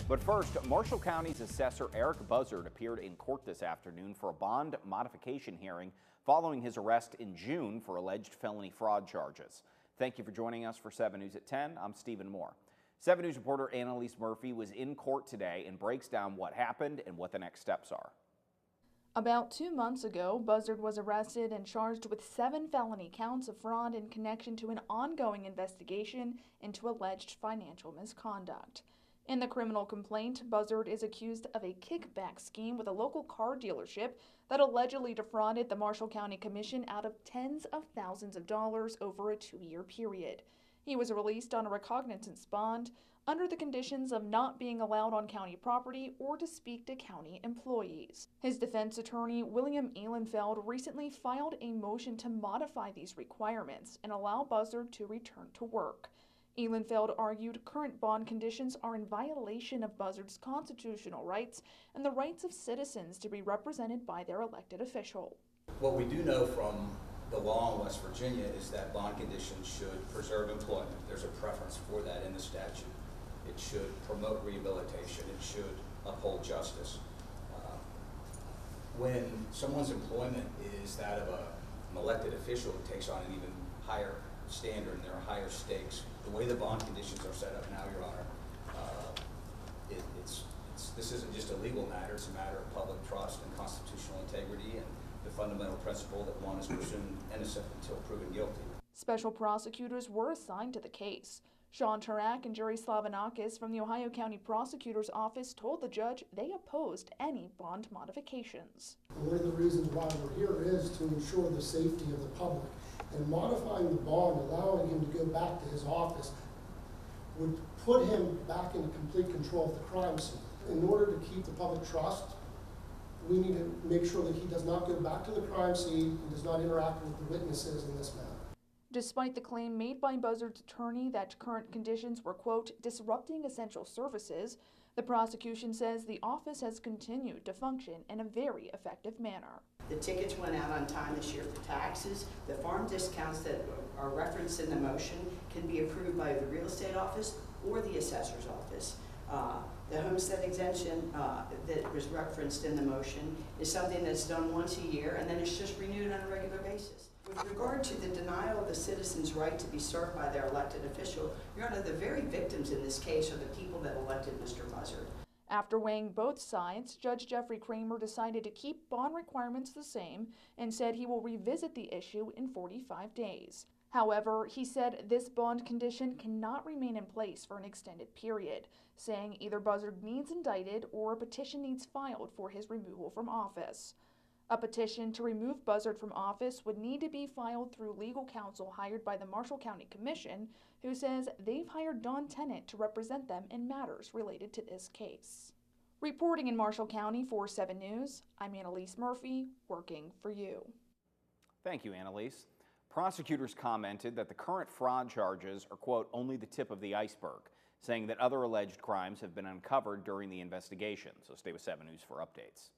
But first, Marshall County's assessor Eric Buzzard appeared in court this afternoon for a bond modification hearing following his arrest in June for alleged felony fraud charges. Thank you for joining us for 7 News at 10. I'm Stephen Moore. 7 News reporter Annalise Murphy was in court today and breaks down what happened and what the next steps are. About 2 months ago, Buzzard was arrested and charged with 7 felony counts of fraud in connection to an ongoing investigation into alleged financial misconduct. In the criminal complaint, Buzzard is accused of a kickback scheme with a local car dealership that allegedly defrauded the Marshall County Commission out of tens of thousands of dollars over a 2-year period. He was released on a recognizance bond under the conditions of not being allowed on county property or to speak to county employees. His defense attorney, William Ehlenfeld, recently filed a motion to modify these requirements and allow Buzzard to return to work. Ehlenfeld argued current bond conditions are in violation of Buzzard's constitutional rights and the rights of citizens to be represented by their elected official. What we do know from the law in West Virginia is that bond conditions should preserve employment. There's a preference for that in the statute. It should promote rehabilitation. It should uphold justice. When someone's employment is that of an elected official, it takes on an even higher standard and there are higher stakes. The way the bond conditions are set up now, Your Honor, this isn't just a legal matter, it's a matter of public trust and constitutional integrity and the fundamental principle that one is presumed innocent until proven guilty. Special prosecutors were assigned to the case. Sean Turak and Jerry Slavanakis from the Ohio County Prosecutor's Office told the judge they opposed any bond modifications. One of the reasons why we're here is to ensure the safety of the public. And modifying the bond, allowing him to go back to his office, would put him back in complete control of the crime scene. In order to keep the public trust, we need to make sure that he does not go back to the crime scene and does not interact with the witnesses in this matter. Despite the claim made by Buzzard's attorney that current conditions were, quote, disrupting essential services, the prosecution says the office has continued to function in a very effective manner. The tickets went out on time this year for taxes. The farm discounts that are referenced in the motion can be approved by the real estate office or the assessor's office. The homestead exemption that was referenced in the motion is something that's done once a year and then it's just renewed on a regular basis. With regard to the denial of the citizens' right to be served by their elected official, Your Honor, the very victims in this case are the people that elected Mr. Buzzard. After weighing both sides, Judge Jeffrey Kramer decided to keep bond requirements the same and said he will revisit the issue in 45 days. However, he said this bond condition cannot remain in place for an extended period, saying either Buzzard needs indicted or a petition needs filed for his removal from office. A petition to remove Buzzard from office would need to be filed through legal counsel hired by the Marshall County Commission, who says they've hired Don Tennant to represent them in matters related to this case. Reporting in Marshall County for 7 News, I'm Annalise Murphy, working for you. Thank you, Annalise. Prosecutors commented that the current fraud charges are, quote, only the tip of the iceberg, saying that other alleged crimes have been uncovered during the investigation. So stay with 7 News for updates.